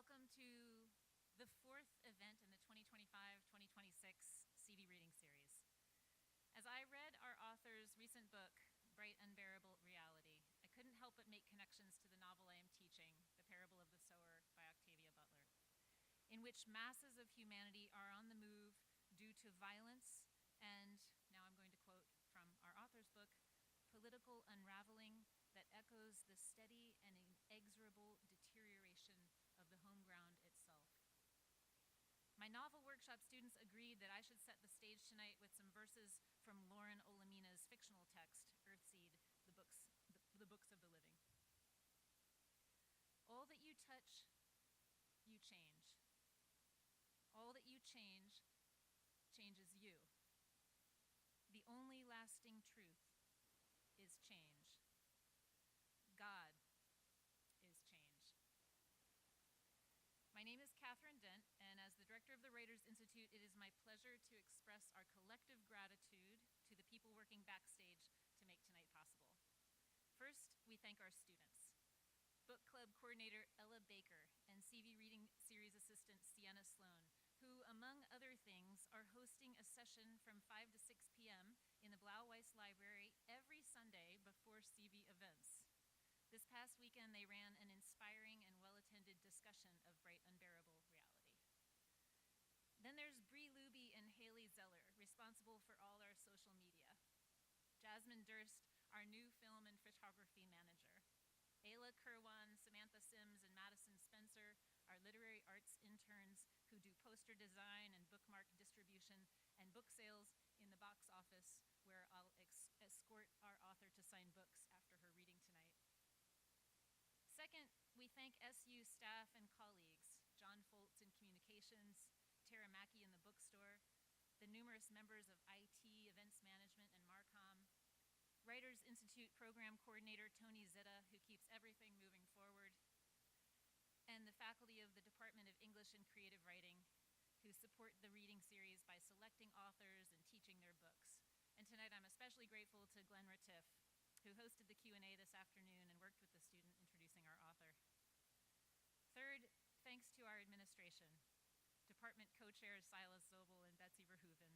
welcome to the fourth event in the 2025-2026 Seavey Reading Series. As I read our author's recent book, Bright Unbearable Reality, I couldn't help but make connections to the novel I am teaching, The Parable of the Sower by Octavia Butler, in which masses of humanity are on the move due to violence and, now I'm going to quote from our author's book, political unraveling that echoes the steady and inexorable deterioration of the home ground itself. My novel workshop students agreed that I should set the stage tonight with some verses from Lauren Olamina's fictional text, Earthseed, the books of the living. All that you touch, you change. All that you change, changes you. The only lasting truth is change. God is change. My name is Catherine Dent, and as the director of the Writers Institute, it is my pleasure to express our collective gratitude to the people working backstage to make tonight possible. First, we thank our students. Book Club Coordinator Ella Baker and Seavey Reading Series Assistant Sienna Sloan, who, among other things, are hosting a session from 5 to 6 p.m. in the Blau-Weiss Library every Sunday before Seavey events. This past weekend, they ran an inspiring and well-attended discussion of Bright Unbearable Reality. Then there's Bree Luby and Haley Zeller, responsible for all our social media. Jasmine Durst, our new film and photography manager. Ayla Kerwan, Samantha Sims, and Madison Spencer, our literary arts interns who do poster design and bookmark distribution and book sales in the box office, where I'll escort our author to sign books after her reading tonight. Second, we thank SU staff and colleagues, John Foltz in communications, Tara Mackey in the bookstore, the numerous members of IT, events management, and Marcom, Writers Institute program coordinator Tony Zitta, who keeps everything moving forward, and the faculty of the Department of English and Creative Writing, who support the reading series by selecting authors and teaching their books. And tonight I'm especially grateful to Glenn Retiff, who hosted the Q&A this afternoon and worked with the student introducing our author. Third, thanks to our administration, Department co-chairs Silas Zobel and Betsy Verhoeven,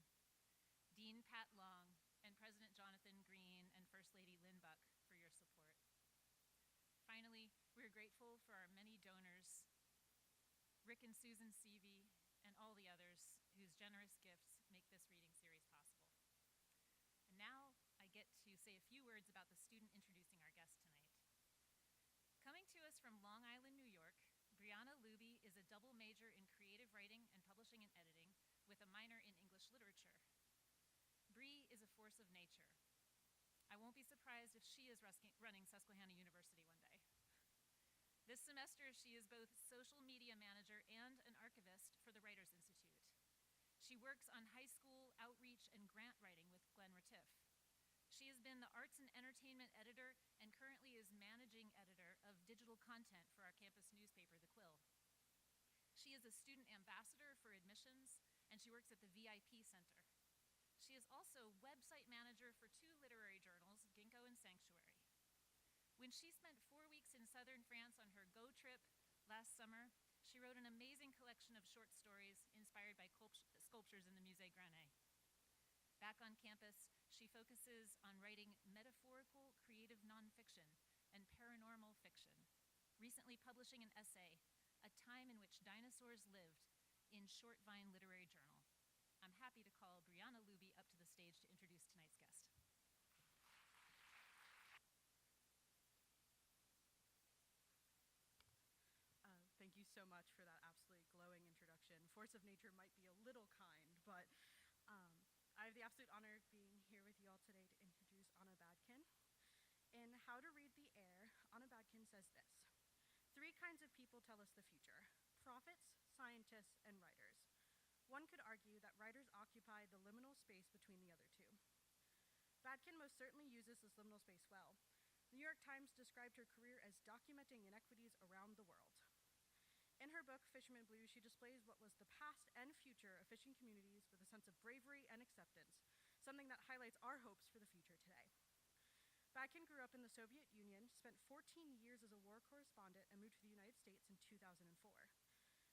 Dean Pat Long, and President Jonathan Green and First Lady Lynn Buck for your support. Finally, we're grateful for our many donors, Rick and Susan Seavey, and all the others whose generous gifts make this reading series possible. And now I get to say a few words about the student introducing our guest tonight. Coming to us from Long Island, New York, Brianna Luby is a double major in creative writing and publishing and editing with a minor in English literature. Bree is a force of nature. I won't be surprised if she is running Susquehanna University one day. This semester, she is both social media manager and an archivist for the Writers Institute. She works on high school outreach and grant writing with Glenn Retiff. She has been the arts and entertainment editor and currently is managing editor of digital content for our campus newspaper, The Quill. She is a student ambassador for admissions, and she works at the VIP Center. She is also website manager for 2 literary journals, Ginkgo and Sanctuary. When she spent 4 weeks in southern France on her Go trip last summer, she wrote an amazing collection of short stories inspired by sculptures in the Musée Granet. Back on campus, she focuses on writing metaphorical creative nonfiction and paranormal fiction, recently publishing an essay, A Time in Which Dinosaurs Lived, in Short Vine Literary Journal. I'm happy to call Brianna Luby up to the stage to introduce tonight's guest. Thank you so much for that absolutely glowing introduction. Force of nature might be a little kind, but I have the absolute honor of being here with you all today to introduce Anna Badkhen. In How to Read the Air, Anna Badkhen says this: 3 kinds of people tell us the future: prophets, scientists, and writers. One could argue that writers occupy the liminal space between the other two. Badkhen most certainly uses this liminal space well. The New York Times described her career as documenting inequities around the world. In her book, Fisherman Blues, she displays what was the past and future of fishing communities with a sense of bravery and acceptance, something that highlights our hopes for the future today. Badkhen grew up in the Soviet Union, spent 14 years as a war correspondent, and moved to the United States in 2004.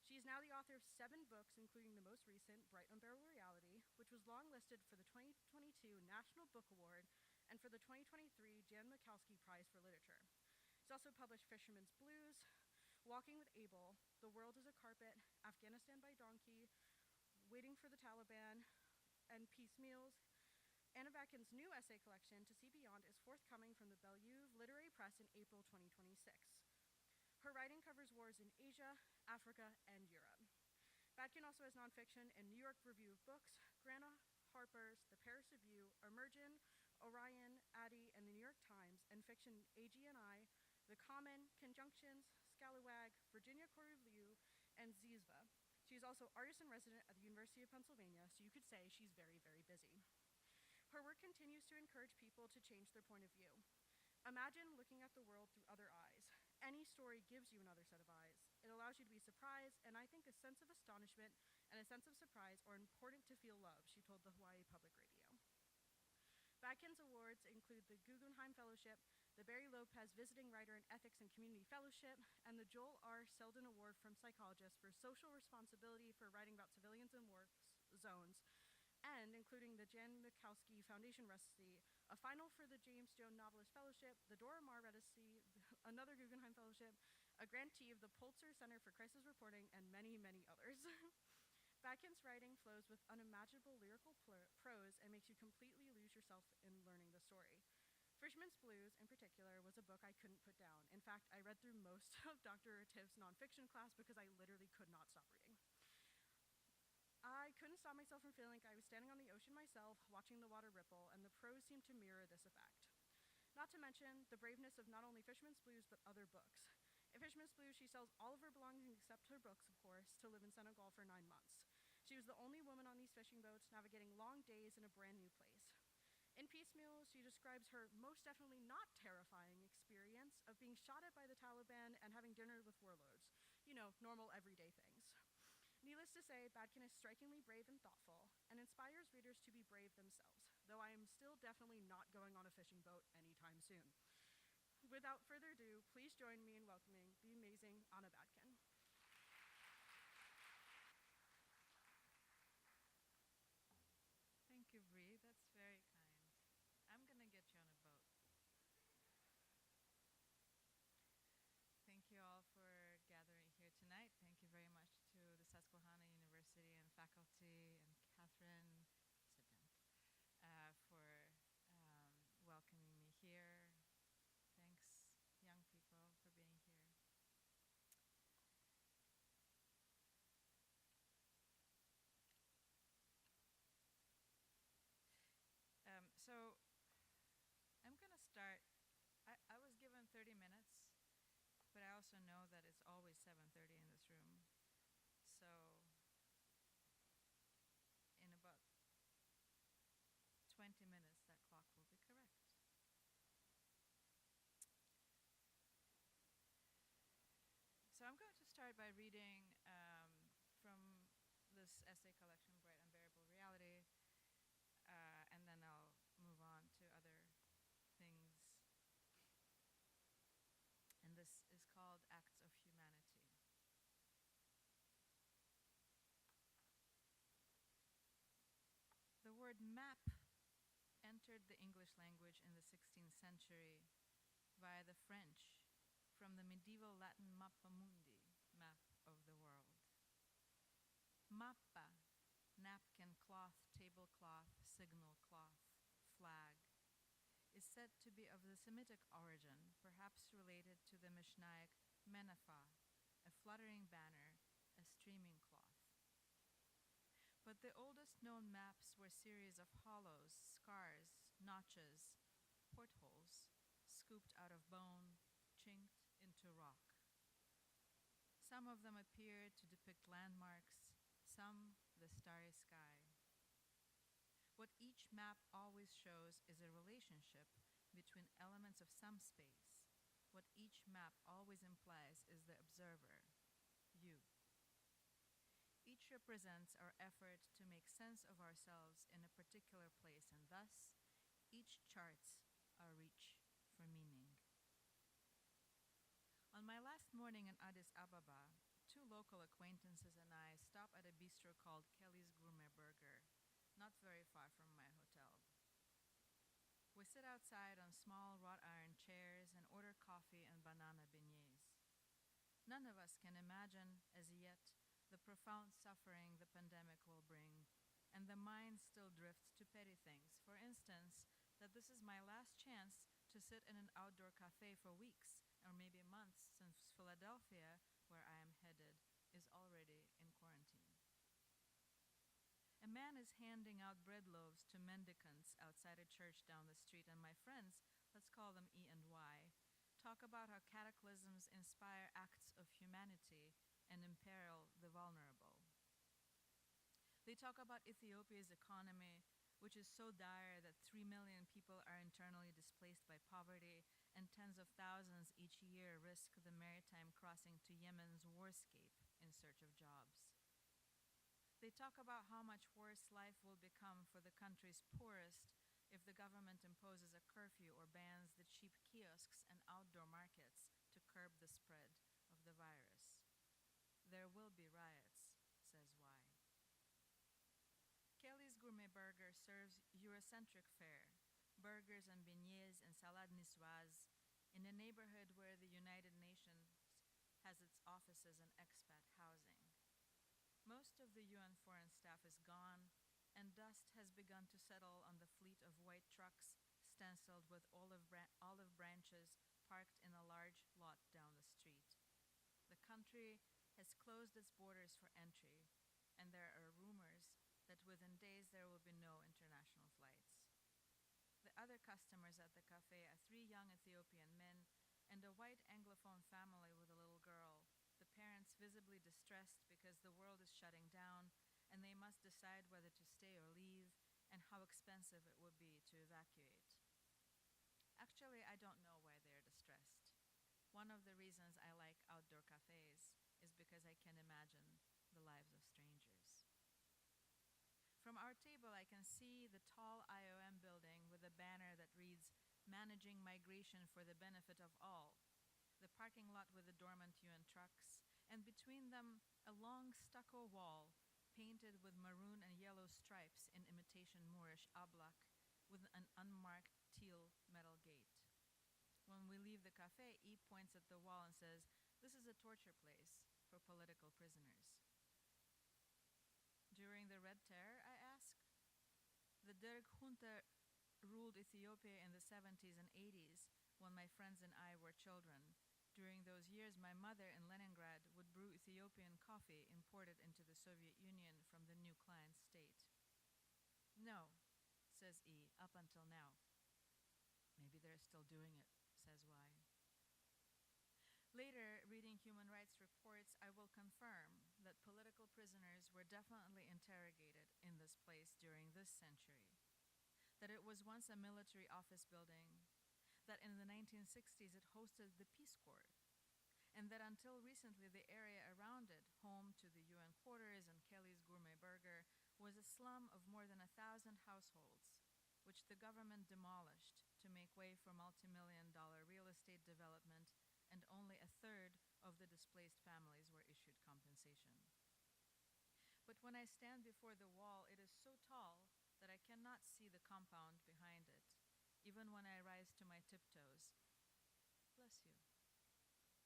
She is now the author of 7 books, including the most recent, Bright Unbearable Reality, which was longlisted for the 2022 National Book Award and for the 2023 Jan Michalski Prize for Literature. She's also published Fisherman's Blues, Walking with Abel, The World is a Carpet, Afghanistan by Donkey, Waiting for the Taliban, and Piecemeals. Anna Badkhen's new essay collection, To See Beyond, is forthcoming from the Bellevue Literary Press in April 2026. Her writing covers wars in Asia, Africa, and Europe. Badkhen also has nonfiction in New York Review of Books, Granta, Harper's, the Paris Review, Emergence, Orion, Addy, and the New York Times, and fiction AG&I, The Common, Conjunctions, Scalawag, Virginia Core Review, and Zizva. She is also artist-in-resident at the University of Pennsylvania, so you could say she's very, very busy. Her work continues to encourage people to change their point of view. Imagine looking at the world through other eyes. Any story gives you another set of eyes. It allows you to be surprised, and I think a sense of astonishment and a sense of surprise are important to feel love, she told the Hawaii Public Radio. Badkhen's awards include the Guggenheim Fellowship, the Barry Lopez Visiting Writer in Ethics and Community Fellowship, and the Joel R. Selden Award from Psychologists for Social Responsibility for writing about civilians in war zones, and including the Jan Michalski Foundation Residency, a final for the James Jones Novelist Fellowship, the Dora Maar Residency, another Guggenheim Fellowship, a grantee of the Pulitzer Center for Crisis Reporting, and many, many others. Badkhen's writing flows with unimaginable lyrical prose and makes you completely lose yourself in learning the story. Fisherman's Blues, in particular, was a book I couldn't put down. In fact, I read through most of Dr. Tiff's nonfiction class because I literally could not stop reading. I couldn't stop myself from feeling like I was standing on the ocean myself, watching the water ripple, and the prose seemed to mirror this effect. Not to mention the braveness of not only Fisherman's Blues, but other books. In Fisherman's Blues, she sells all of her belongings except her books, of course, to live in Senegal for 9 months. She was the only woman on these fishing boats, navigating long days in a brand new place. In Piecemeal, she describes her most definitely not terrifying experience of being shot at by the Taliban and having dinner with warlords. You know, normal everyday things. Needless to say, Badkhen is strikingly brave and thoughtful, and inspires readers to be brave themselves, though I am still definitely not going on a fishing boat anytime soon. Without further ado, please join me in welcoming the amazing Anna Badkhen. Thank you, Bree. That's very kind. I'm gonna get you on a boat. Thank you all for gathering here tonight. Thank you very much to the Susquehanna University and faculty and Catherine, sit down, for welcoming me here. Thanks, young people, for being here. So I'm gonna start. I was given 30 minutes, but I also know that it's always 7:30 in this room. So in about 20 minutes, that clock will be correct. So I'm going to start by reading from this essay collection, Bright Unbearable Reality, and then I'll move on to other things. And this is called Acts of Humanity. The word map entered the English language in the 16th century via the French from the medieval Latin mappa mundi, map of the world. Mappa, napkin, cloth, tablecloth, signal cloth, flag, is said to be of the Semitic origin, perhaps related to the Mishnaic menafah, a fluttering banner, a streaming cloth. But the oldest known maps were series of hollows, scars, notches, portholes, scooped out of bone, chinked into rock. Some of them appeared to depict landmarks, some the starry sky. What each map always shows is a relationship between elements of some space. What each map always implies is the observer, you. Each represents our effort to make sense of ourselves in a particular place, and thus, each charts our reach for meaning. On my last morning in Addis Ababa, 2 local acquaintances and I stop at a bistro called Kelly's Gourmet Burger, not very far from my hotel. We sit outside on small wrought iron chairs and order coffee and banana beignets. None of us can imagine, as yet, the profound suffering the pandemic will bring, and the mind still drifts to petty things. For instance, that this is my last chance to sit in an outdoor cafe for weeks, or maybe months, since Philadelphia, where I am headed, is already in quarantine. A man is handing out bread loaves to mendicants outside a church down the street, and my friends, let's call them E and Y, talk about how cataclysms inspire acts of humanity and imperil the vulnerable. They talk about Ethiopia's economy, which is so dire that 3 million people are internally displaced by poverty, and tens of thousands each year risk the maritime crossing to Yemen's warscape in search of jobs. They talk about how much worse life will become for the country's poorest if the government imposes a curfew or bans the cheap kiosks and outdoor markets to curb the spread of the virus. There will be riots, says Y. Kelly's Gourmet Burger serves Eurocentric fare, burgers and beignets and salade niçoise, in a neighborhood where the United Nations has its offices and expat housing. Most of the UN foreign staff is gone, and dust has begun to settle on the fleet of white trucks stenciled with olive branches parked in a large lot down the street. The country has closed its borders for entry, and there are rumors that within days there will be no international flights. The other customers at the cafe are 3 young Ethiopian men and a white Anglophone family with a little girl, the parents visibly distressed because the world is shutting down and they must decide whether to stay or leave and how expensive it would be to evacuate. Actually, I don't know why they're distressed. One of the reasons I like outdoor cafes is because I can imagine the lives of strangers. From our table, I can see the tall IOM building with a banner that reads, "Managing Migration for the Benefit of All," the parking lot with the dormant UN trucks, and between them, a long stucco wall painted with maroon and yellow stripes in imitation Moorish ablak, with an unmarked teal metal gate. When we leave the cafe, E points at the wall and says, "This is a torture place for political prisoners." During the Red Terror, I ask? The Derg junta ruled Ethiopia in the 70s and 80s when my friends and I were children. During those years, my mother in Leningrad would brew Ethiopian coffee imported into the Soviet Union from the new client state. "No," says E, "up until now." "Maybe they're still doing it," says Y. Later, reading human rights reports, I will confirm that political prisoners were definitely interrogated in this place during this century, that it was once a military office building, that in the 1960s it hosted the Peace Corps, and that until recently the area around it, home to the UN quarters and Kelly's Gourmet Burger, was a slum of more than 1,000 households, which the government demolished to make way for multi-million-dollar real estate development, and only a third of the displaced families were issued compensation. But when I stand before the wall, it is so tall that I cannot see the compound behind it, even when I rise to my tiptoes. Bless you.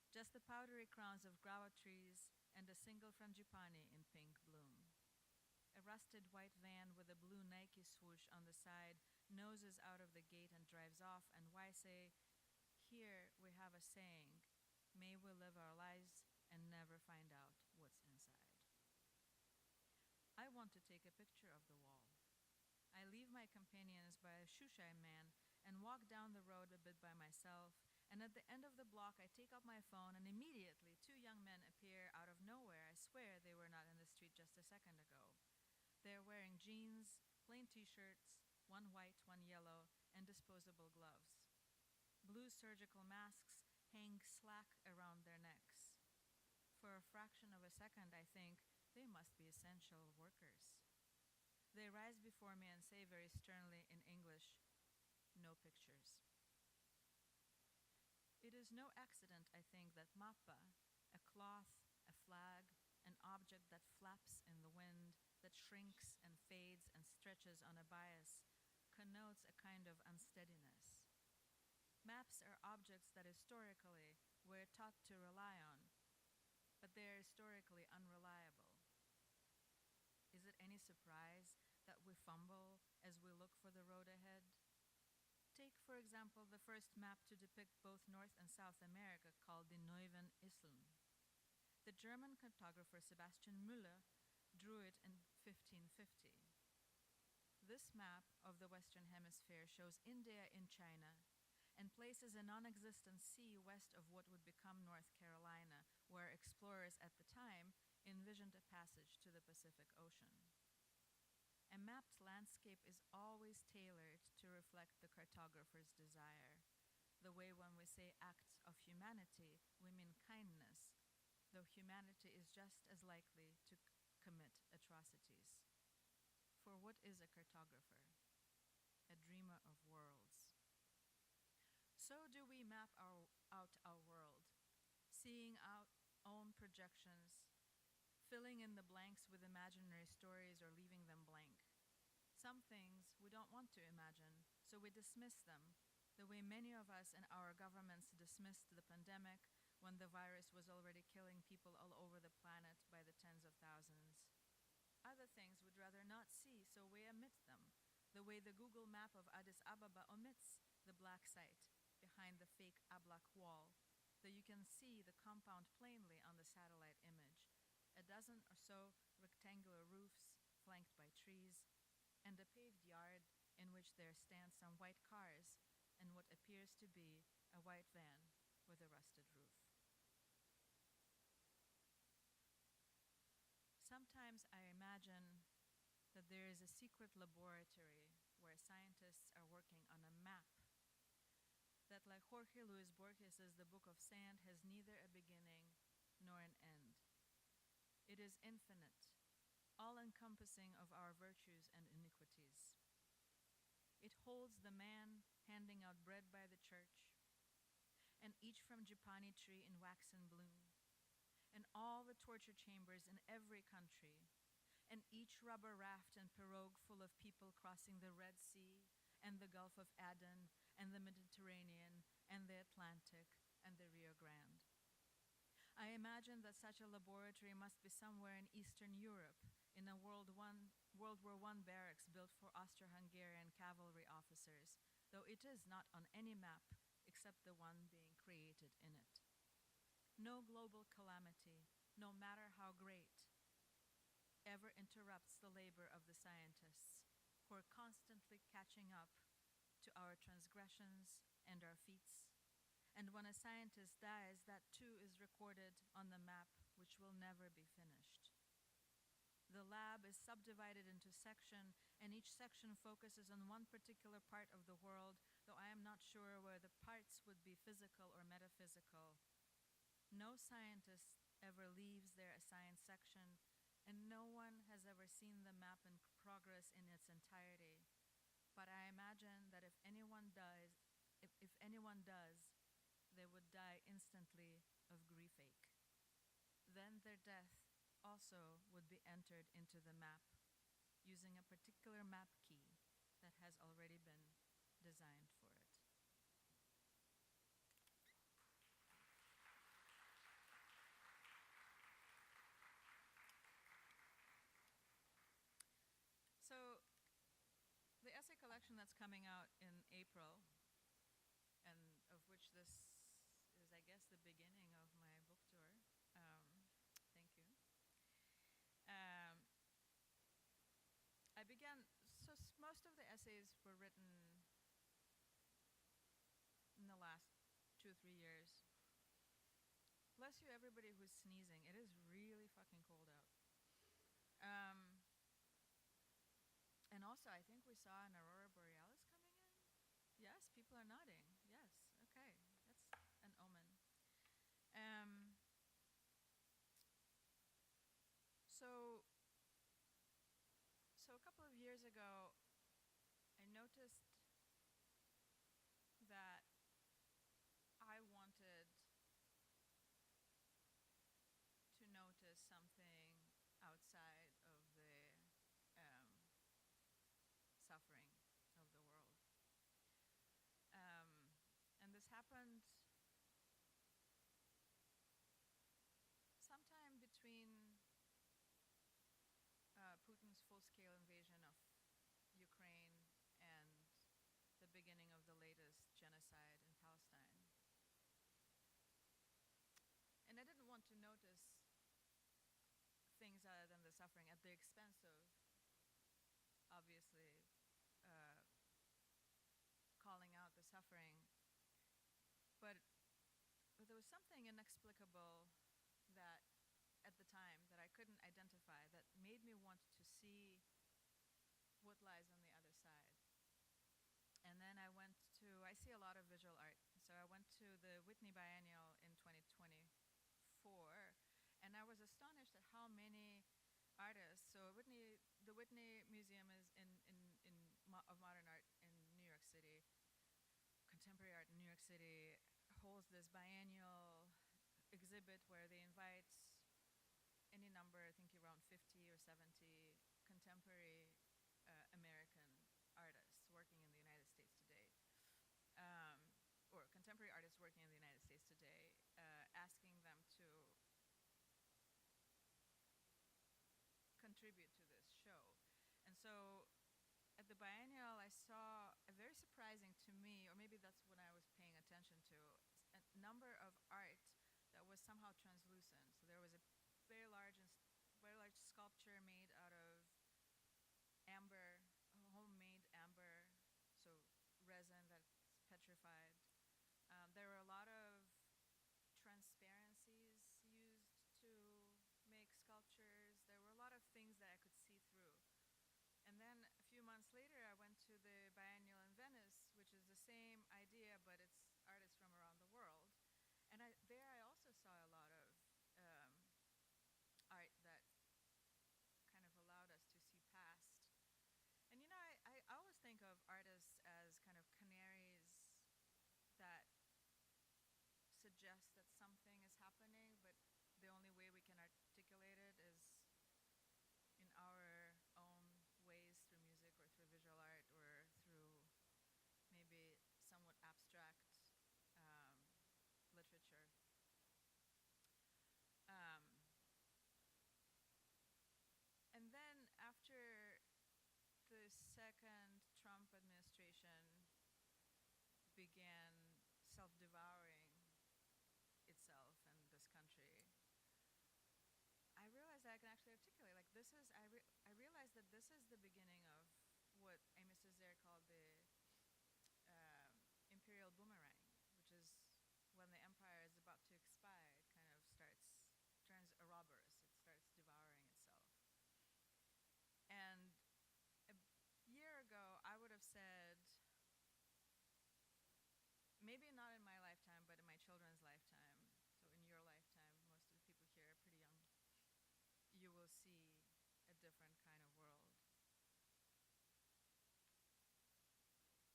Just the powdery crowns of guava trees and a single frangipani in pink bloom. A rusted white van with a blue Nike swoosh on the side noses out of the gate and drives off, and why say, "Here we have a saying, may we live our lives and never find out what's inside." I want to take a picture of the wall. I leave my companions by a Shushai man and walk down the road a bit by myself, and at the end of the block I take up my phone and immediately 2 young men appear out of nowhere. I swear they were not in the street just a second ago. They are wearing jeans, plain t-shirts, one white, one yellow, and disposable gloves. Blue surgical masks hang slack around their necks. For a fraction of a second I think they must be essential workers. They rise before me and say very sternly in English, "No pictures." It is no accident, I think, that mappa, a cloth, a flag, that shrinks and fades and stretches on a bias connotes a kind of unsteadiness. Maps are objects that historically we're taught to rely on, but they are historically unreliable. Is it any surprise that we fumble as we look for the road ahead? Take, for example, the first map to depict both North and South America, called the Neuen Isseln. The German cartographer Sebastian Müller drew it in 1550. This map of the Western Hemisphere shows India in China and places a non-existent sea west of what would become North Carolina, where explorers at the time envisioned a passage to the Pacific Ocean. A mapped landscape is always tailored to reflect the cartographer's desire. The way when we say acts of humanity, we mean kindness, though humanity is just as likely to commit atrocities. For what is a cartographer? A dreamer of worlds. So do we map out our world, seeing our own projections, filling in the blanks with imaginary stories or leaving them blank. Some things we don't want to imagine, so we dismiss them, the way many of us and our governments dismissed the pandemic when the virus was already killing people all over the planet by the tens of thousands. Other things we'd rather not see, so we omit them, the way the Google map of Addis Ababa omits the black site behind the fake Ablak wall, though you can see the compound plainly on the satellite image. A dozen or so rectangular roofs flanked by trees, and a paved yard in which there stand some white cars and what appears to be a white van with a rusted roof. Sometimes I imagine that there is a secret laboratory where scientists are working on a map that, like Jorge Luis Borges' The Book of Sand, has neither a beginning nor an end. It is infinite, all-encompassing of our virtues and iniquities. It holds the man handing out bread by the church, and each frangipani tree in wax and bloom, and all the torture chambers in every country, and each rubber raft and pirogue full of people crossing the Red Sea and the Gulf of Aden and the Mediterranean and the Atlantic and the Rio Grande. I imagine that such a laboratory must be somewhere in Eastern Europe, in a World War I barracks built for Austro-Hungarian cavalry officers, though it is not on any map except the one being created in it. No global calamity, no matter how great, ever interrupts the labor of the scientists, who are constantly catching up to our transgressions and our feats. And when a scientist dies, that too is recorded on the map, which will never be finished. The lab is subdivided into sections, and each section focuses on one particular part of the world, though I am not sure where the parts would be physical or metaphysical. No scientist ever leaves their assigned section, and no one has ever seen the map in progress in its entirety. But I imagine that if anyone does, they would die instantly of griefache. Then their death also would be entered into the map using a particular map key that has already been designed for it. So the essay collection that's coming out in April, and of which this is, I guess, the beginning of my book tour. Thank you. I began, so most of the essays were written in the last 2-3 years. Bless you, everybody who's sneezing. It is really fucking cold out. And also, I think we saw an aurora borealis coming in. Yes, people are nodding. Yes, okay, that's an omen. So a couple of years ago, I noticed that I wanted to notice something outside of the scale invasion of Ukraine and the beginning of the latest genocide in Palestine. And I didn't want to notice things other than the suffering at the expense of, obviously, uh, calling out the suffering. But there was something inexplicable that at the time that I couldn't identify that made me want to see what lies on the other side. And then I see a lot of visual art. So I went to the Whitney Biennial in 2024, and I was astonished at how many artists. So the Whitney Museum is of Modern Art in New York City, contemporary art in New York City, holds this biennial exhibit where they invite any number, I think around 50 or 70 contemporary American artists working in the United States today, or contemporary artists working in the United States today, asking them to contribute to this show. And so at the biennial, I saw a very surprising to me, or maybe that's when I was paying attention to, a number of art that was somehow translucent. So there was a very large sculpture made out of amber, homemade amber, so resin that's petrified. There were a lot of transparencies used to make sculptures. There were a lot of things that I could see through. And then a few months later, I went to the biennial in Venice, which is the same idea, but it's artists from around the world. And there I also saw a lot of art that kind of allowed us to see past. And I always think of artists as kind of canaries that suggest that something is happening, but the only way we can articulate it is in our own ways, through music or through visual art or through maybe somewhat abstract literature. And then after the second Trump administration began self-devouring itself and this country, I realized that I can actually articulate, like, I realized that this is the beginning of what Amy Césaire called the imperial boomerang, which is when the empire is about to expire, it kind of turns Ouroboros, it starts devouring itself. And a year ago, I would have said, maybe not in my lifetime, but in my children's lifetime, so in your lifetime, most of the people here are pretty young, you will see a different kind of world.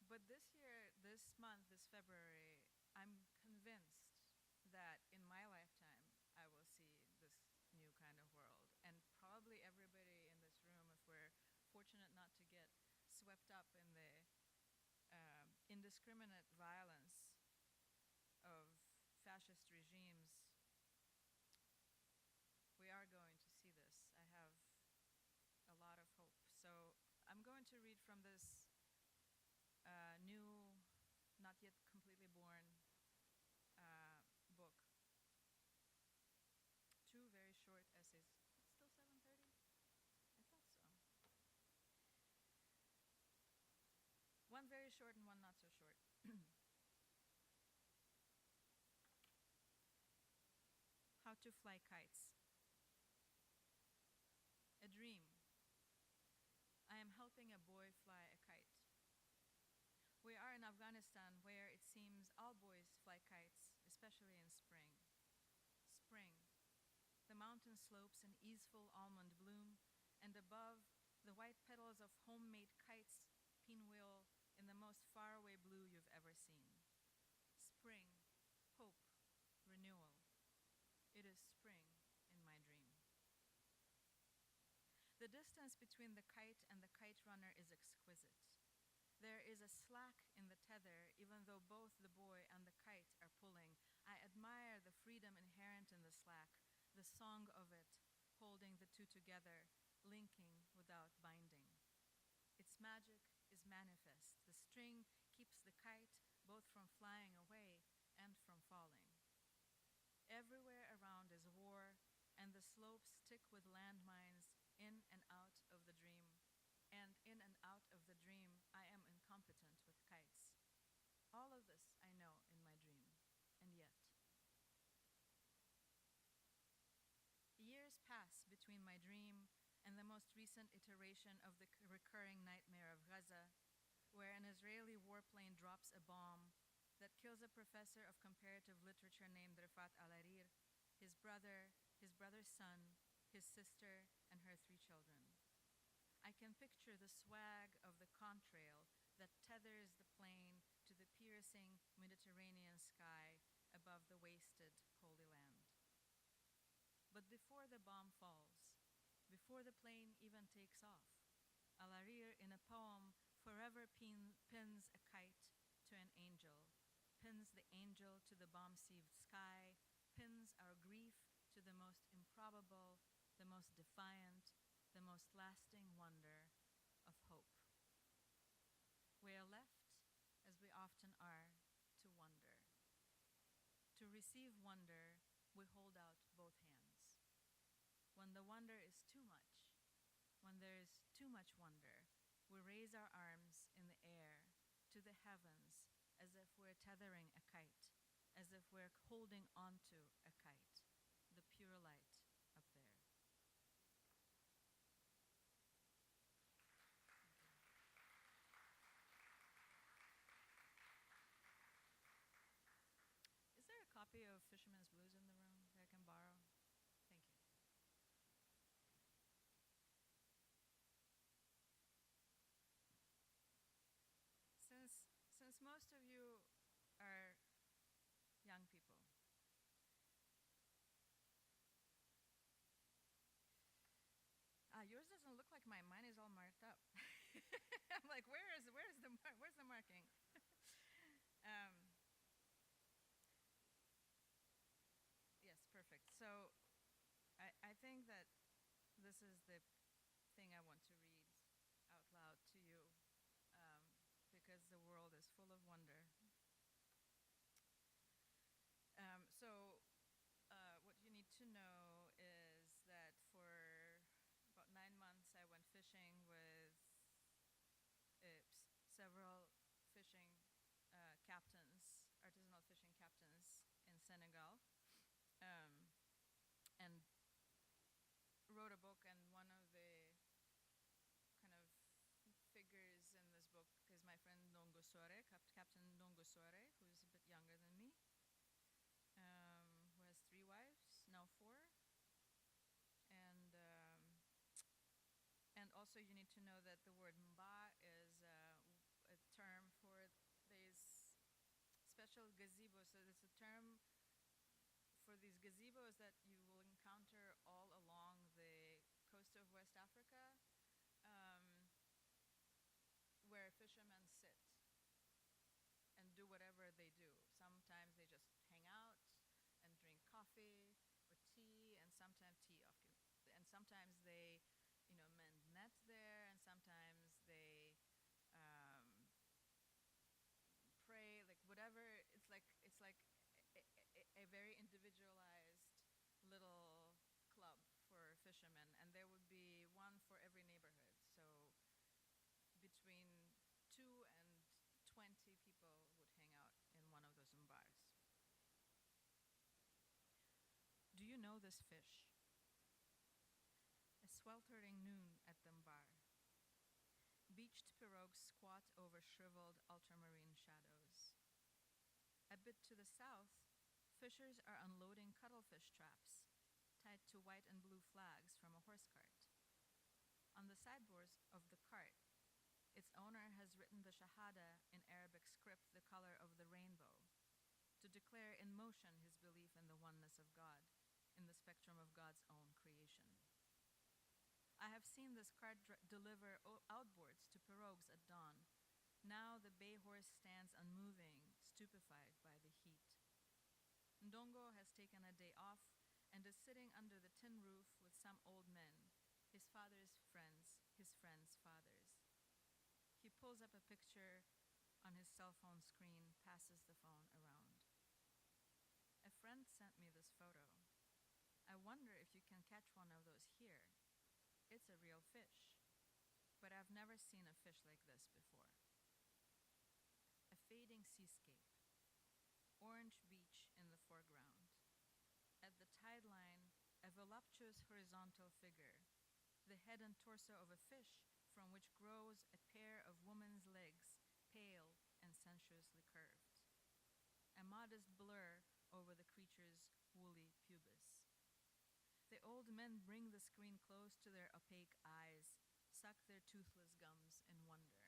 But this year, this month, this February, I'm convinced that in my lifetime, I will see this new kind of world. And probably everybody in this room, if we're fortunate not to get swept up in the indiscriminate violence of fascist regimes, we are going to see this. I have a lot of hope. So I'm going to read from this new, not yet completely born book. Two very short essays. It's still 7:30? I thought so. One very short and one not so short. How to fly kites. A dream. I am helping a boy fly a kite. We are in Afghanistan, where it seems all boys fly kites, especially in spring. Spring. The mountain slopes in easeful almond bloom, and above, the white petals of homemade kites pinwheel in the most faraway blue you've ever seen. Spring, hope, renewal. It is spring in my dream. The distance between the kite and the kite runner is exquisite. There is a slack in the tether, even though both the boy and the kite are pulling. I admire the freedom inherent in the slack, the song of it, holding the two together, linking without binding. Its magic is manifest. The string keeps the kite both from flying away and from falling. Everywhere around is war, and the slopes tick with landmines in and out of the dream. And in and out of the dream, I am incompetent with kites. All of this I know in my dream, and yet. Years pass between my dream and the most recent iteration of the recurring nightmare of Gaza, where an Israeli warplane drops a bomb that kills a professor of comparative literature named Rifat Al-Arir, his brother's son, his sister, and her 3 children. I can picture the swag of the contrail that tethers the plane to the piercing Mediterranean sky above the wasted Holy Land. But before the bomb falls, before the plane even takes off, Al-Arir, in a poem, forever pins a kite to an angel, pins the angel to the bomb-sieved sky, pins our grief to the most improbable, the most defiant, the most lasting wonder of hope. We are left, as we often are, to wonder. To receive wonder, we hold out both hands. When the wonder is too much, when there is too much wonder, we raise our arms in the air to the heavens as if we're tethering a kite, as if we're holding onto a kite, the pure light up there. Is there a copy of Fisherman's Blues in the room that I can borrow? Thank you. Since most of you are young people, yours doesn't look like mine. Mine is all marked up. I'm like, where's the marking? um, yes, perfect. So I think that this is the thing I want to read out loud to you, because the world is full of wonder. What you need to know is that for about 9 months I went fishing with several fishing captains, artisanal fishing captains in Senegal, and wrote a book, and one of the kind of figures in this book is my friend Ndongo Sore, Captain Ndongo Sore, who's a bit younger than me, who has 3 wives, now 4. And also you need to know that the word mba is a term for these special gazebos. So it's a term for these gazebos that you will encounter all along the coast of West Africa, where fishermen sit and do whatever they do. Sometimes they just hang out and drink coffee or tea, and sometimes and sometimes they, mend nets there, and sometimes they pray, like whatever. It's like a very individualized little club for fishermen, and there would be one for every neighborhood. So between 2 and 20 people would hang out in one of those bars. Do you know this fish? A sweltering noon at the bar. Beached pirogues squat over shriveled ultramarine shadows. A bit to the south, fishers are unloading cuttlefish traps, tied to white and blue flags from a horse cart. On the sideboard of the cart, its owner has written the Shahada in Arabic script, the color of the rainbow, to declare in motion his belief in the oneness of God, in the spectrum of God's own creation. I have seen this cart deliver outboards to pirogues at dawn. Now the bay horse stands unmoving, stupefied by the heat. Ndongo has taken a day off and is sitting under the tin roof with some old men, his father's friends, his friends' fathers. He pulls up a picture on his cell phone screen, passes the phone around. A friend sent me this photo. I wonder if you can catch one of those here. It's a real fish, but I've never seen a fish like this before. A fading seascape, orange beach in the foreground. At the tide line, a voluptuous horizontal figure, the head and torso of a fish from which grows a pair of woman's legs, pale and sensuously curved. A modest blur over the creature's woolly pubis. The old men bring the screen close to their opaque eyes, suck their toothless gums in wonder.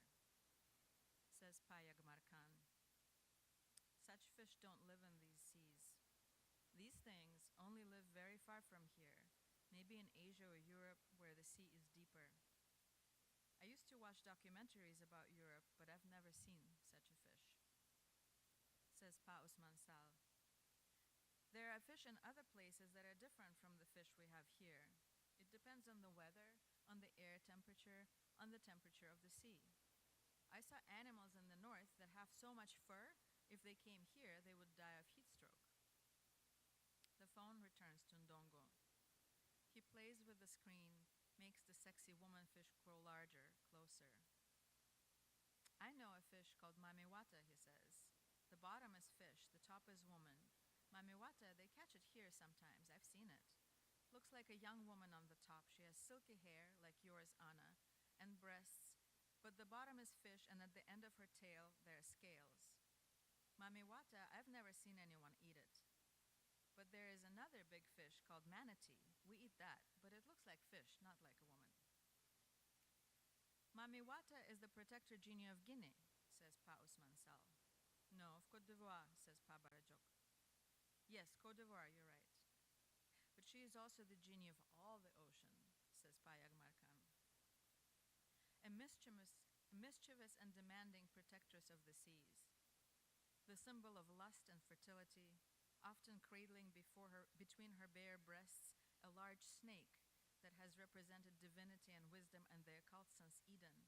Says Payagmarkan. Such fish don't live in these seas. These things only live very far from here, maybe in Asia or Europe where the sea is deeper. I used to watch documentaries about Europe, but I've never seen such a fish. Says Pa Usman Sal. There are fish in other places that are different from the fish we have here. It depends on the weather, on the air temperature, on the temperature of the sea. I saw animals in the north that have so much fur, if they came here, they would die of heat stroke. The phone returns to Ndongo. He plays with the screen, makes the sexy woman fish grow larger, closer. I know a fish called mamiwata, he says. The bottom is fish, the top is woman. Mamiwata, they catch it here sometimes. I've seen it. Looks like a young woman on the top. She has silky hair, like yours, Anna, and breasts, but the bottom is fish, and at the end of her tail, there are scales. Mamiwata, I've never seen anyone eat it. But there is another big fish called manatee. We eat that, but it looks like fish, not like a woman. Mamiwata is the protector genie of Guinea, says Pa Usman Sal. No, of Côte d'Ivoire, says Pa Barajok. Yes, Côte d'Ivoire, you're right. But she is also the genie of all the ocean, says Pa Yagmarkan. A mischievous and demanding protectress of the seas. The symbol of lust and fertility, often cradling between her bare breasts a large snake that has represented divinity and wisdom and the occult since Eden.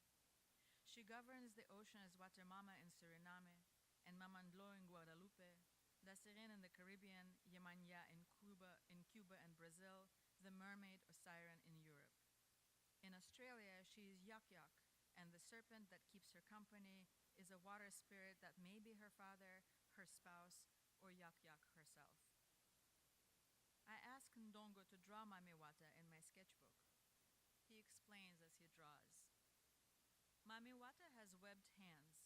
She governs the ocean as Watermama in Suriname, and Mamandlo in Guadalupe, La Sirene in the Caribbean, Yemanya in Cuba and Brazil, the mermaid or siren in Europe. In Australia, she is Yak Yak, and the serpent that keeps her company is a water spirit that may be her father, her spouse, or Yak Yak herself. I ask Ndongo to draw Mamiwata in my sketchbook. He explains as he draws. Mamiwata has webbed hands.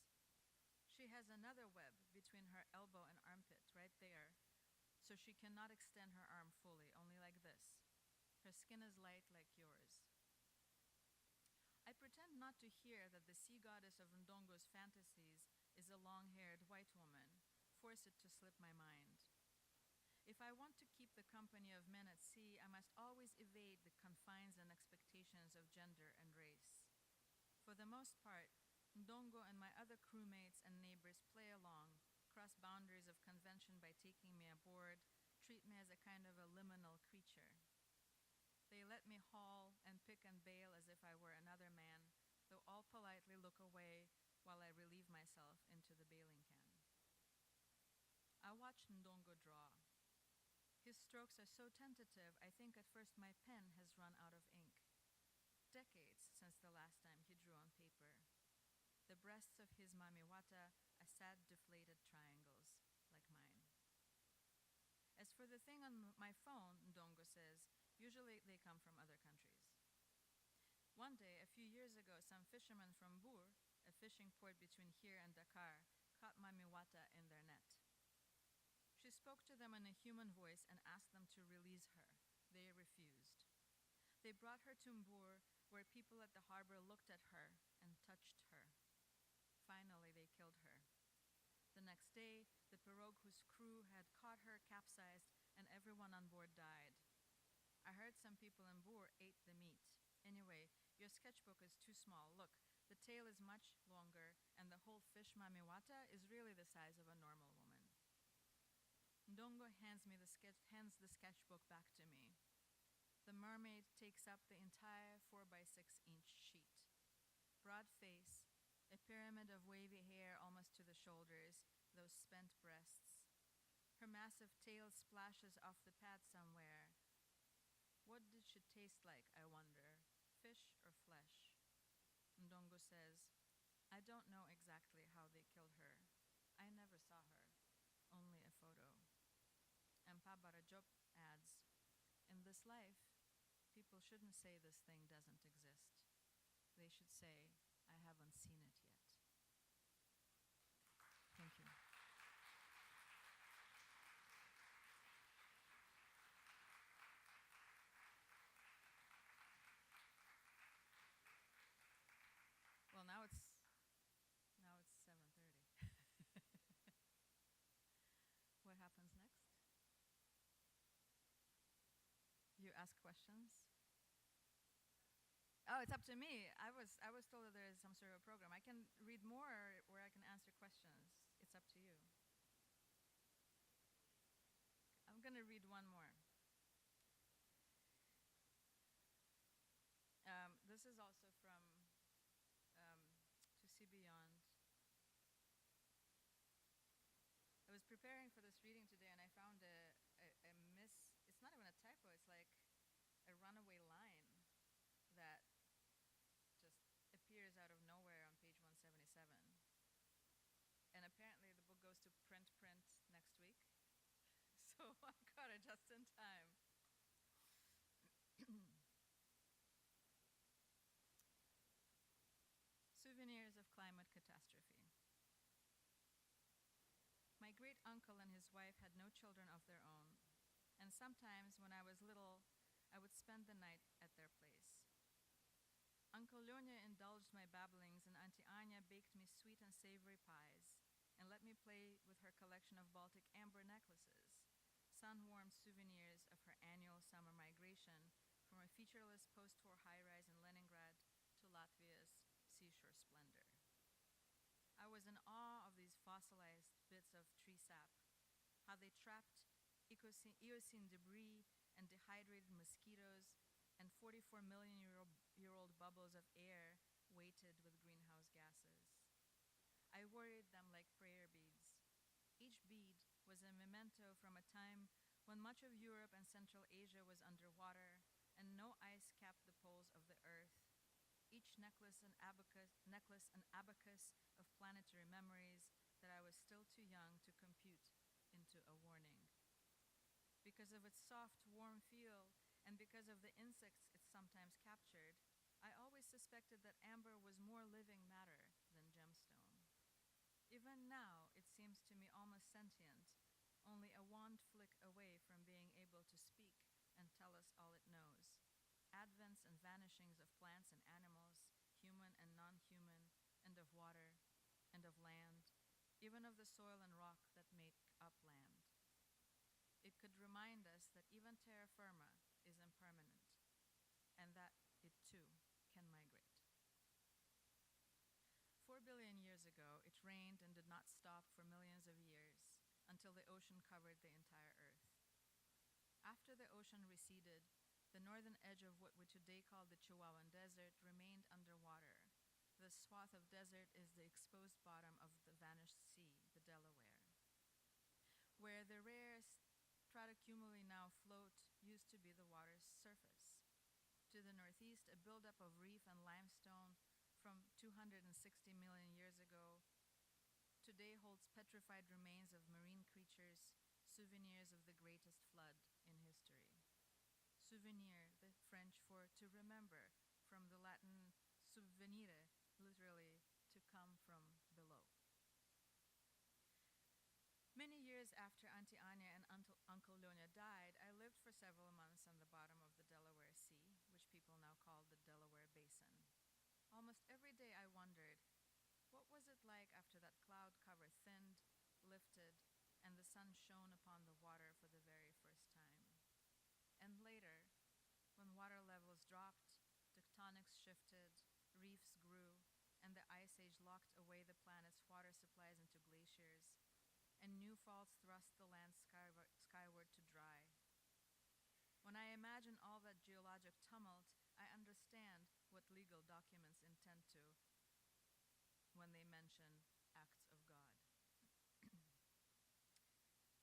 She has another web between her elbow and armpit, right there, so she cannot extend her arm fully, only like this. Her skin is light like yours. I pretend not to hear that the sea goddess of Ndongo's fantasies is a long-haired white woman, force it to slip my mind. If I want to keep the company of men at sea, I must always evade the confines and expectations of gender and race. For the most part, Ndongo and my other crewmates and neighbors play along, cross boundaries of convention by taking me aboard, treat me as a kind of a liminal creature. They let me haul and pick and bail as if I were another man, though all politely look away while I relieve myself into the bailing can. I watch Ndongo draw. His strokes are so tentative, I think at first my pen has run out of ink. Decades since the last time he drew on paper. The breasts of his mamiwata are sad, deflated triangles, like mine. As for the thing on my phone, Ndongo says, usually they come from other countries. One day, a few years ago, some fishermen from Bour, a fishing port between here and Dakar, caught mamiwata in their net. She spoke to them in a human voice and asked them to release her. They refused. They brought her to Mbour, where people at the harbor looked at her and touched her. Finally, they killed her. The next day, the pirogue whose crew had caught her capsized, and everyone on board died. I heard some people in Boer ate the meat. Anyway, your sketchbook is too small. Look, the tail is much longer, and the whole fish mamiwata is really the size of a normal woman. Ndongo hands the sketchbook back to me. The mermaid takes up the entire 4 by 6 inch sheet. Broad face, a pyramid of wavy hair almost to the shoulders, those spent breasts. Her massive tail splashes off the pad somewhere. What did she taste like, I wonder? Fish or flesh? Ndongo says, I don't know exactly how they killed her. I never saw her, only a photo. And Pabarajop adds, in this life, people shouldn't say this thing doesn't exist. They should say, I haven't seen it yet. Thank you. Well, now it's 7:30. What happens next? You ask questions? Oh, it's up to me. I was told that there is some sort of program. I can read more where I can answer questions. It's up to you. I'm going to read one more. This is also from To See Beyond. I was preparing for this reading today and I found a miss. It's not even a typo, it's like a runaway line that just appears out of nowhere on page 177. And apparently the book goes to print next week. So I got it just in time. Souvenirs of climate catastrophe. My great uncle and his wife had no children of their own, and sometimes when I was little, I would spend the night at their place. Uncle Lyonya indulged my babblings, and Auntie Anya baked me sweet and savory pies, and let me play with her collection of Baltic amber necklaces, sun-warmed souvenirs of her annual summer migration from a featureless post-war high-rise in Leningrad to Latvia's seashore splendor. I was in awe of these fossilized bits of tree sap, how they trapped Eocene debris and dehydrated mosquitoes and 44-million-year-old bubbles of air weighted with greenhouse gases. I worried them like prayer beads. Each bead was a memento from a time when much of Europe and Central Asia was underwater and no ice capped the poles of the earth. Each necklace an abacus of planetary memories that I was still too young to compute into a warning. Because of its soft, warm feel, and because of the insects it sometimes captured, I always suspected that amber was more living matter than gemstone. Even now, it seems to me almost sentient, only a wand flick away from being able to speak and tell us all it knows. Advents and vanishings of plants and animals, human and non-human, and of water, and of land, even of the soil and rock that make up land. It could remind us that even terra firma is impermanent, and that it too can migrate. 4 billion years ago, it rained and did not stop for millions of years until the ocean covered the entire Earth. After the ocean receded, the northern edge of what we today call the Chihuahuan Desert remained underwater. This swath of desert is the exposed bottom of the vanished sea, the Delaware. Where the rare stratocumuli now float used to be the water's surface. To the northeast, a buildup of reef and limestone from 260 million years ago today holds petrified remains of marine creatures, souvenirs of the greatest flood in history. Souvenir, the French for to remember, from the Latin subvenire, literally to come from below. Many years after Auntie Anya and Uncle Lyonya died, I lived for several months on the bottom of the Delaware Sea, which people now call the Delaware Basin. Almost every day I wondered, what was it like after that cloud cover thinned, lifted, and the sun shone upon the water for the very first time? And later, when water levels dropped, tectonics shifted, reefs grew, and the ice age locked away the planet's water supplies into glaciers, and new faults thrust the land skyward to dry. When I imagine all that geologic tumult, understand what legal documents intend to when they mention acts of God.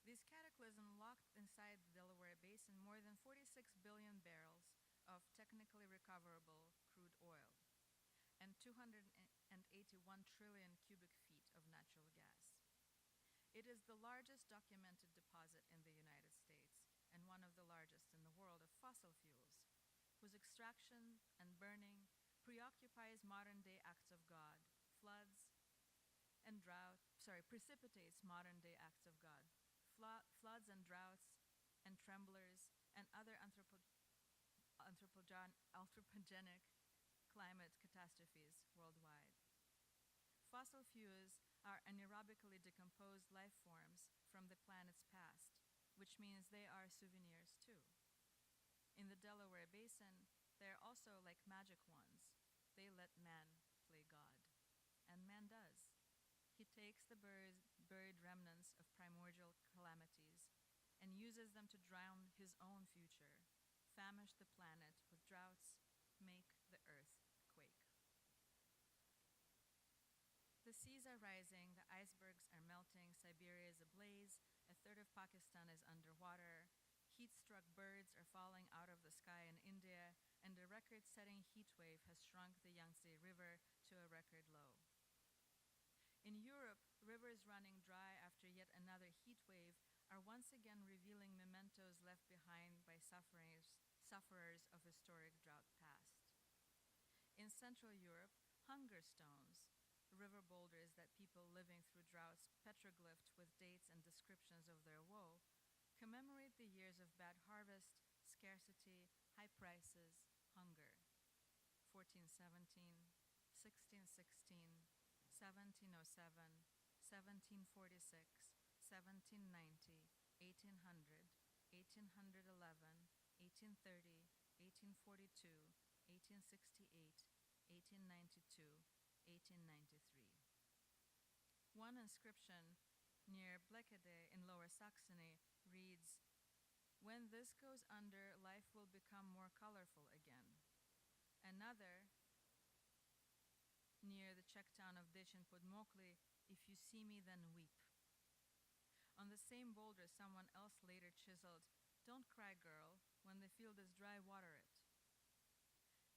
These cataclysms locked inside the Delaware Basin more than 46 billion barrels of technically recoverable crude oil and 281 trillion cubic feet of natural gas. It is the largest documented deposit in the United States and one of the largest in the world of fossil fuels, whose extraction and burning preoccupies modern-day acts of God, precipitates modern-day acts of God, floods and droughts and tremblers and other anthropogenic climate catastrophes worldwide. Fossil fuels are anaerobically decomposed life forms from the planet's past, which means they are souvenirs too. In the Delaware Basin, they are also like magic wands. They let man play God. And man does. He takes the buried remnants of primordial calamities and uses them to drown his own future, famish the planet with droughts, make the earth quake. The seas are rising, the icebergs are melting, Siberia is ablaze, a third of Pakistan is underwater, heat-struck birds are falling out of the sky in India, and a record-setting heat wave has shrunk the Yangtze River to a record low. In Europe, rivers running dry after yet another heat wave are once again revealing mementos left behind by sufferers of historic drought past. In Central Europe, hunger stones, river boulders that people living through droughts petroglyphed with dates and descriptions of their woe, commemorate the years of bad harvest, scarcity, high prices, hunger. 1417, 1616, 1707, 1746, 1790, 1800, 1811, 1830, 1842, 1868, 1892, 1893. One inscription near Bleckede in Lower Saxony reads, "When this goes under, life will become more colorful again." Another, near the Czech town of Dechin pod Mokli, "If you see me, then weep." On the same boulder, someone else later chiseled, "Don't cry, girl. When the field is dry, water it."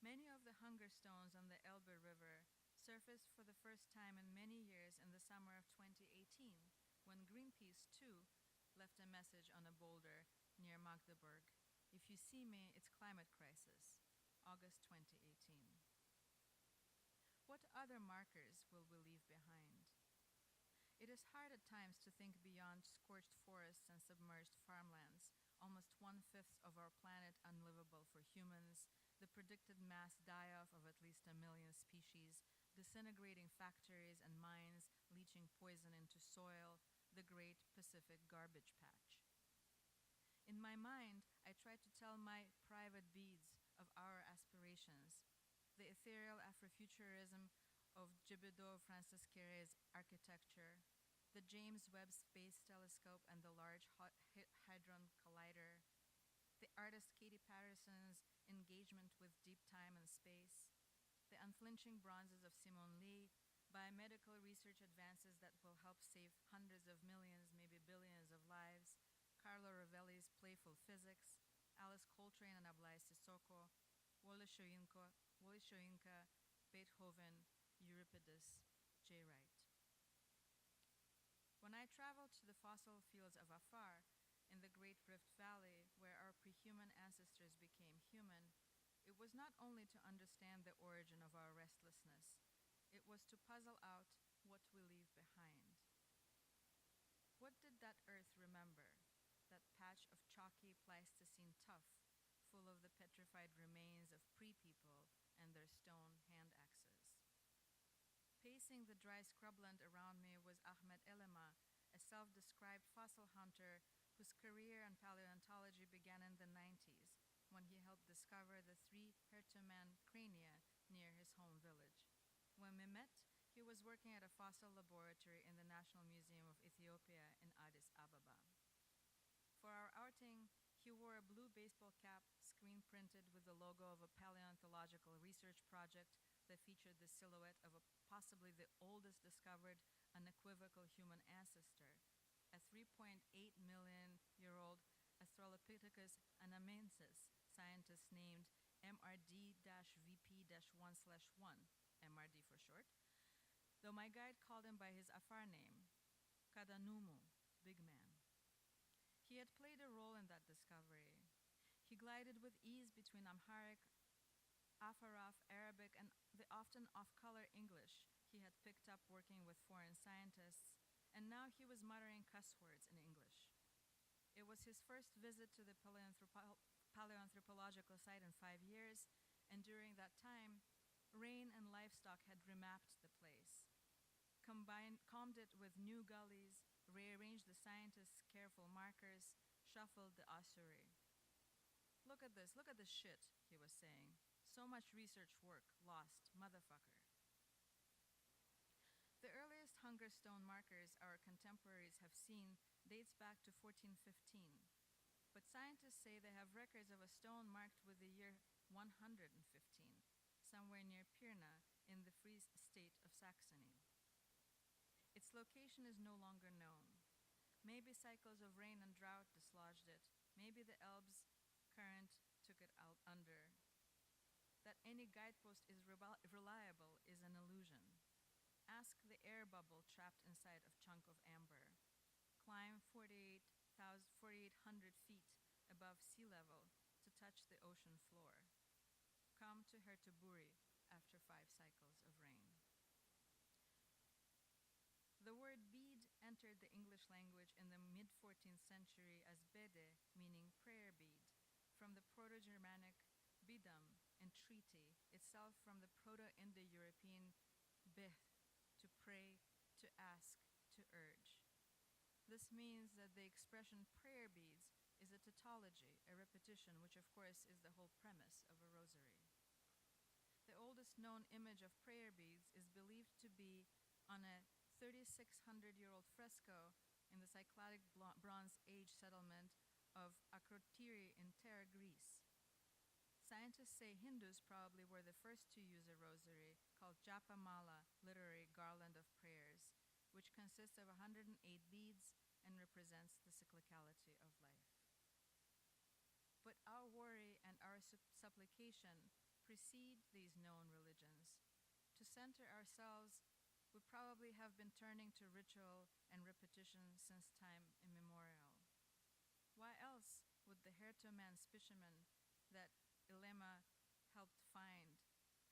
Many of the hunger stones on the Elbe River surfaced for the first time in many years in the summer of 2018, when Greenpeace, too, left a message on a boulder near Magdeburg. "If you see me, it's climate crisis." August 2018. What other markers will we leave behind? It is hard at times to think beyond scorched forests and submerged farmlands, almost 1/5 of our planet unlivable for humans, the predicted mass die-off of at least 1 million species, disintegrating factories and mines leaching poison into soil, the great Pacific garbage patch. In my mind, I try to tell my private beads of our aspirations, the ethereal Afrofuturism of Gibedeau Francis Queré's architecture, the James Webb Space Telescope and the Large Hadron Collider, the artist Katie Patterson's engagement with deep time and space, the unflinching bronzes of Simone Lee, biomedical research advances that will help save hundreds of millions, maybe billions of lives, Carlo Rovelli's playful physics, Alice Coltrane and Ablai Sissoko, Wole Soyinka, Beethoven, Euripides, J. Wright. When I traveled to the fossil fields of Afar, in the Great Rift Valley, where our pre-human ancestors became human, it was not only to understand the origin of our restlessness, it was to puzzle out what we leave behind. What did that earth remember, that patch of chalky Pleistocene tuff, full of the petrified remains of pre-people and their stone hand axes? Pacing the dry scrubland around me was Ahmed Elema, a self-described fossil hunter whose career in paleontology began in the 90s, when he helped discover the 3 Hertuman crania near his home village. When we met, he was working at a fossil laboratory in the National Museum of Ethiopia in Addis Ababa. For our outing, he wore a blue baseball cap screen-printed with the logo of a paleontological archaeological research project that featured the silhouette of possibly the oldest discovered unequivocal human ancestor, a 3.8 million year old Australopithecus anamensis, scientists named MRD-VP-1/1, MRD for short, though my guide called him by his Afar name, Kadanumu, Big Man. He had played a role in that discovery. He glided with ease between Amharic, Afaraf, Arabic, and the often off-color English he had picked up working with foreign scientists, and now he was muttering cuss words in English. It was his first visit to the paleoanthropological site in 5 years, and during that time, rain and livestock had remapped the place, combed it with new gullies, rearranged the scientists' careful markers, shuffled the ossuary. Look at this shit, he was saying. So much research work lost, motherfucker. The earliest hunger stone markers our contemporaries have seen dates back to 1415, but scientists say they have records of a stone marked with the year 115, somewhere near Pirna in the Free State of Saxony. Its location is no longer known. Maybe cycles of rain and drought dislodged it. Maybe the Elbe's current took it out under. That any guidepost is reliable is an illusion. Ask the air bubble trapped inside a chunk of amber. Climb 4,800 feet above sea level to touch the ocean floor. Come to Hertuburi after 5 cycles of rain. The word bead entered the English language in the mid-14th century as bede, meaning prayer bead, from the Proto-Germanic bidam, entreaty, itself from the Proto-Indo-European beh, to pray, to ask, to urge. This means that the expression prayer beads is a tautology, a repetition, which of course is the whole premise of a rosary. The oldest known image of prayer beads is believed to be on a 3,600-year-old fresco in the Cycladic Bronze Age settlement of Akrotiri in Terra, Greece. Scientists say Hindus probably were the first to use a rosary called Japa Mala, literally garland of prayers, which consists of 108 beads and represents the cyclicality of life. But our worry and our supplication precede these known religions. To center ourselves, we probably have been turning to ritual and repetition since time immemorial. Why else would the Hertoman Spishimen that Ilema helped find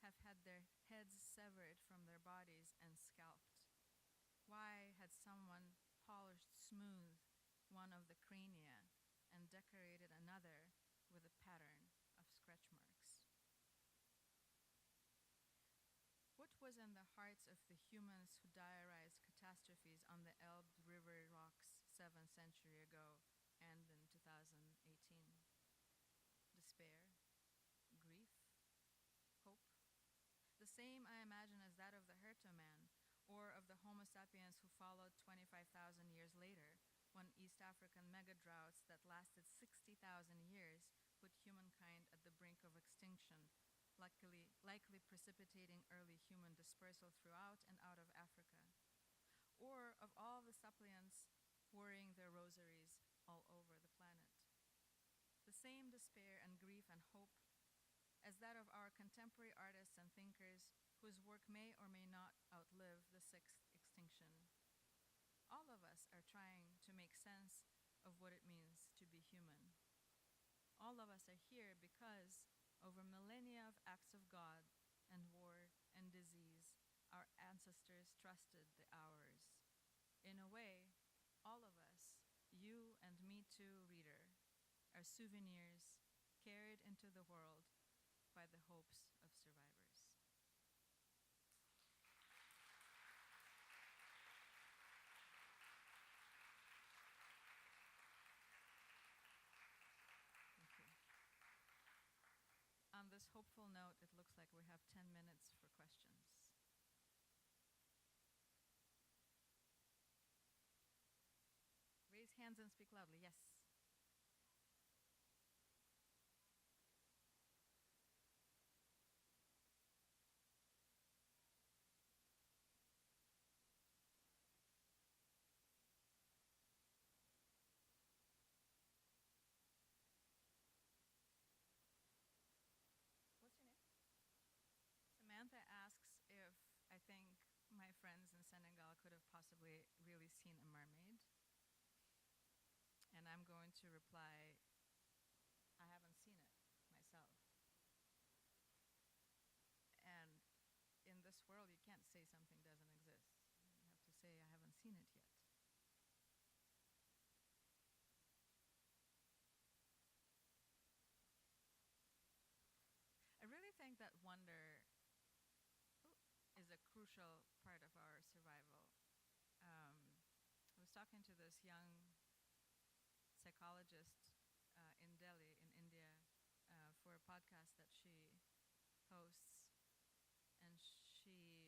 have had their heads severed from their bodies and scalped? Why had someone polished smooth one of the crania and decorated another with a pattern of scratch marks? What was in the hearts of the humans who diarized catastrophes on the Elbe River rocks 7 centuries ago and in 2018? Despair? Grief? Hope? The same, I imagine, as that of the Hertoman, or of the Homo sapiens who followed 25,000 years later, when East African megadroughts that lasted 60,000 years put humankind at the brink of extinction, likely precipitating early human dispersal throughout and out of Africa. Or of all the suppliants worrying their rosaries all over the planet. The same despair and grief and hope as that of our contemporary artists and thinkers whose work may or may not outlive the 6th extinction. All of us are trying to make sense of what it means to be human. All of us are here because, over millennia of acts of God and war and disease, our ancestors trusted the ours. In a way, all of us, you and me too, reader, are souvenirs carried into the world by the hopes of survivors. Thank you. On this hopeful note, it looks like we have 10 minutes for questions. Raise hands and speak loudly. Yes. could have possibly really seen a mermaid. And I'm going to reply, I haven't seen it myself. And in this world, you can't say something doesn't exist. You have to say, I haven't seen it yet. I really think that wonder is a crucial part of our survival. I was talking to this young psychologist in Delhi, in India, for a podcast that she hosts, and she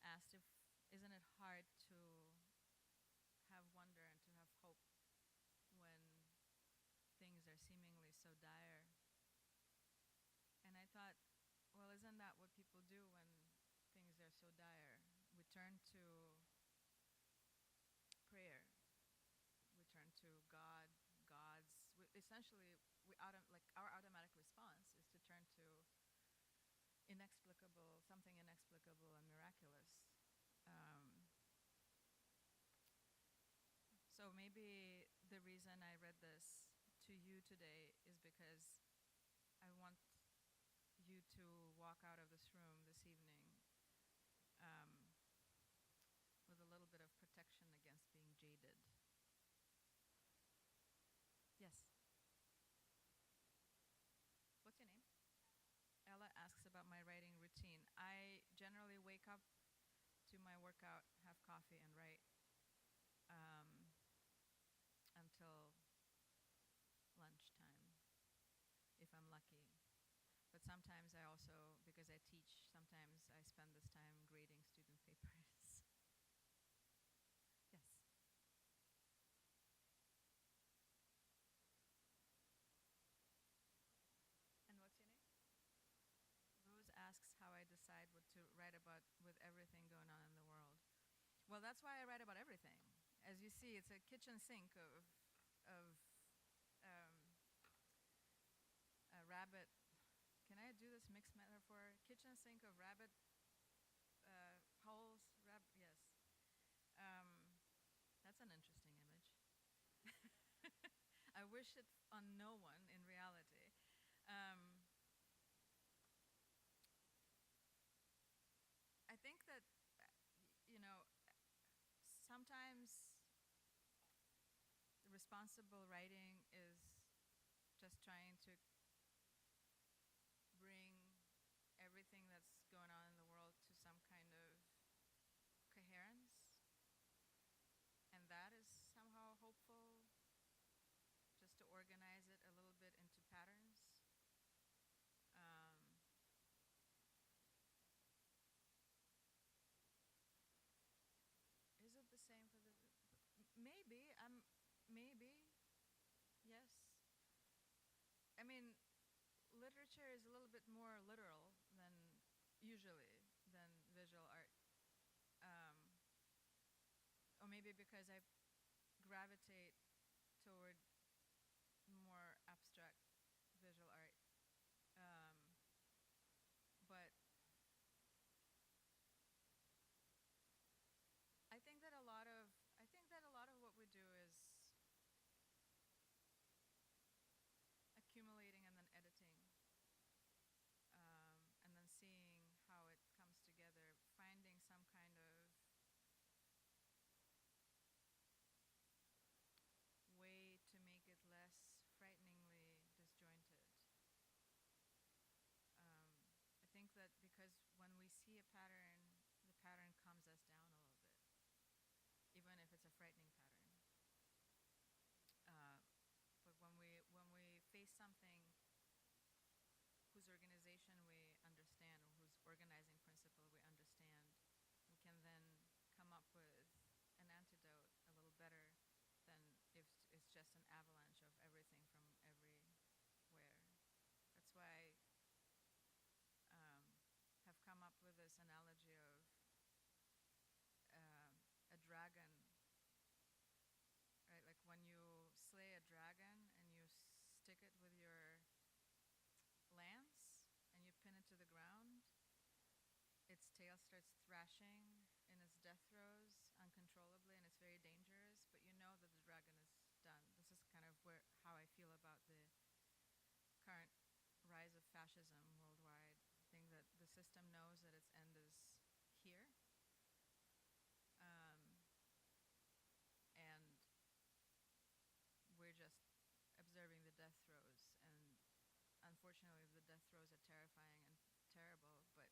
asked if isn't it hard to have wonder and to have hope when things are seemingly so dire. And I thought, well, isn't that what people do when things are so dire? We turn to prayer. We turn to God, gods. Essentially, our automatic response is to turn to something inexplicable and miraculous. So maybe the reason I read this to you today is because I want you to walk out of this room this evening with a little bit of protection against being jaded. Yes. What's your name? Ella asks about my writing routine. I generally wake up to my workout, have coffee, and write until lunchtime, if I'm lucky. But sometimes I also, because I teach, sometimes I spend this time grading student papers. Yes. And what's your name? Rose asks how I decide what to write about with everything going on in the world. Well, that's why I write about everything. As you see, it's a kitchen sink of a rabbit. Can I do this mixed metaphor? Kitchen sink of rabbit holes. Yes. That's an interesting image. I wish it on no one in reality. I think that, sometimes responsible writing is just trying to bring everything that's going on in the world to some kind of coherence. And that is somehow hopeful, just to organize it a little bit into patterns. Is it the same for the... Maybe, yes. I mean, literature is a little bit more literal than usually than visual art. Or maybe because I gravitate toward more abstract visual art. But I think that a lot of what we do is accumulating and then editing, and then seeing how it comes together, finding some kind of way to make it less frighteningly disjointed. I think that because when we see a pattern, the pattern calms us down a little bit, even if it's a frightening pattern. But when we face something whose organization we understand, or whose organizing principle we understand, we can then come up with an antidote a little better than if it's just an avalanche of everything from everywhere. That's why I have come up with this analogy of a dragon, right? Like when you slay a dragon and you stick it with your lance and you pin it to the ground, its tail starts thrashing in its death throes uncontrollably and it's very dangerous, but you know that the dragon is done. This is kind of how I feel about the current rise of fascism worldwide. I think that the system knows that its end is here, um, and we're just observing the death throes. And unfortunately, the death throes are terrifying and terrible, but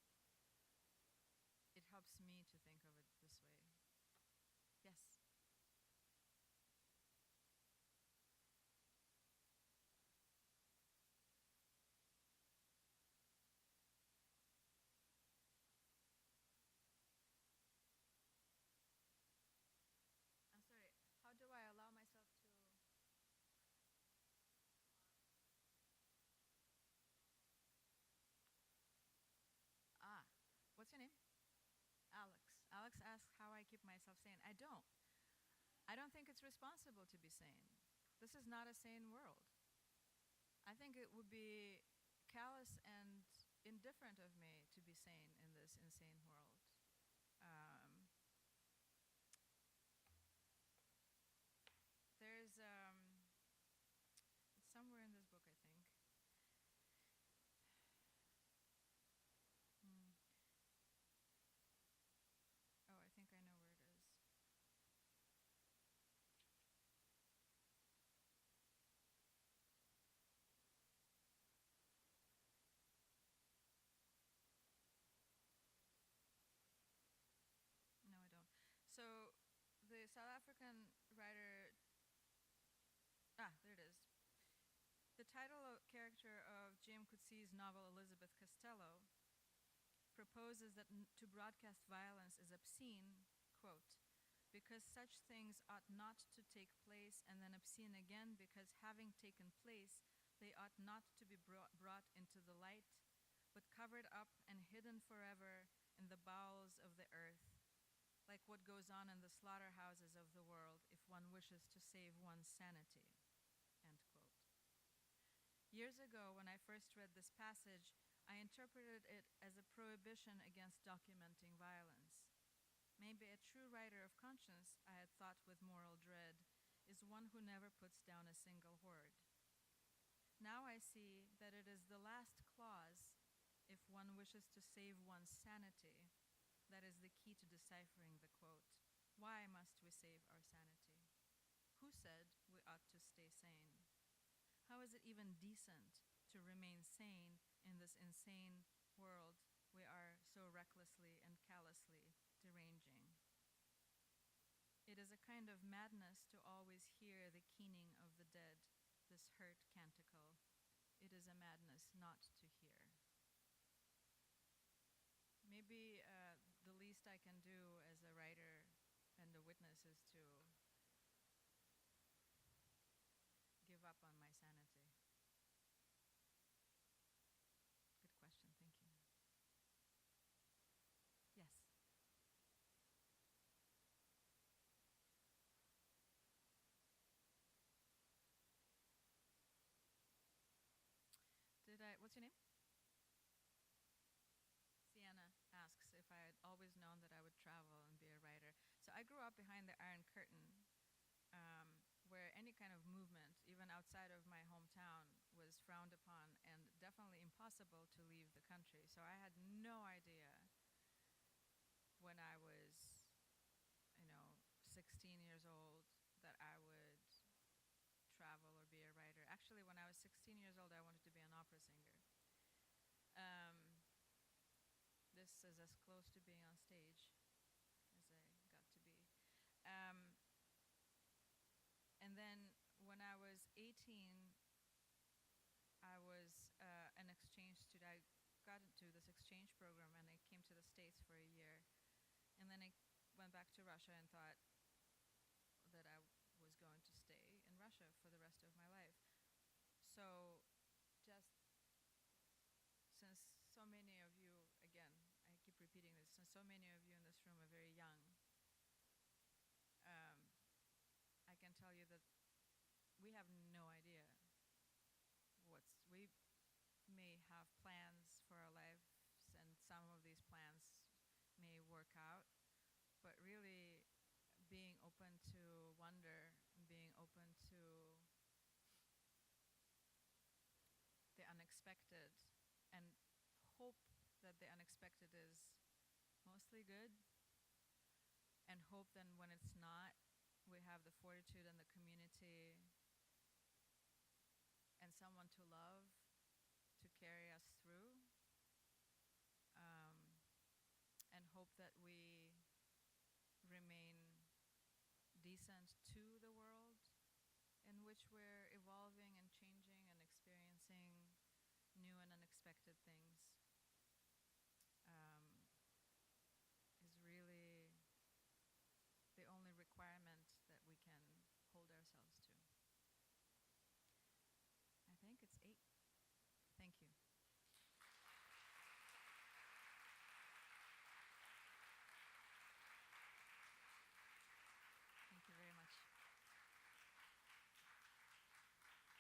it helps me to think of it this way. Yes. I'm sorry. How do I allow myself to? Ah, what's your name? Alex. Alex asks how I keep myself sane. I don't. I don't think it's responsible to be sane. This is not a sane world. I think it would be callous and indifferent of me to be sane in this insane world. Um, there's it's somewhere in this book, I think. Hmm. Oh, I think I know where it is. No, I don't. So, the South African writer. Ah, there it is. The title character of Jim Coetzee's novel Elizabeth Costello proposes that to broadcast violence is obscene, quote, because such things ought not to take place, and then obscene again because having taken place, they ought not to be brought into the light, but covered up and hidden forever in the bowels of the earth, like what goes on in the slaughterhouses of the world if one wishes to save one's sanity, end quote. Years ago, when I first read this passage, I interpreted it as a prohibition against documenting violence. Maybe a true writer of conscience, I had thought with moral dread, is one who never puts down a single word. Now I see that it is the last clause, if one wishes to save one's sanity, that is the key to deciphering the quote. Why must we save our sanity? Who said we ought to stay sane? How is it even decent to remain sane in this insane world we are so recklessly and callously deranging? It is a kind of madness to always hear the keening of the dead, this hurt canticle. It is a madness not to hear. Maybe the least I can do as a writer and a witness is to give up on my sanity. Good question, thank you. Yes. What's your name? Sienna asks if I had always known that I would travel and be a writer. So I grew up behind the Iron Curtain, where any kind of movement, even outside of my hometown, was frowned upon and definitely impossible to leave the country. So I had no idea when I was, 16 years old that I would travel or be a writer. Actually, when I was 16 years old, I wanted to be an opera singer. This is as close to being on stage as I got to be. And then when I was 18, I was an exchange student. I got into this exchange program and I came to the States for a year. And then I went back to Russia and thought that I was going to stay in Russia for the rest of my life. So just since so many of you, again, I keep repeating this, since so many of you in this room are very young, I can tell you that we have no idea we may have plans for our lives, and some of these plans may work out, but really being open to wonder, and being open to the unexpected, and hope that the unexpected is mostly good, and hope then when it's not, we have the fortitude and the community and someone to love to carry us through, and hope that we remain decent to the world in which we're evolving and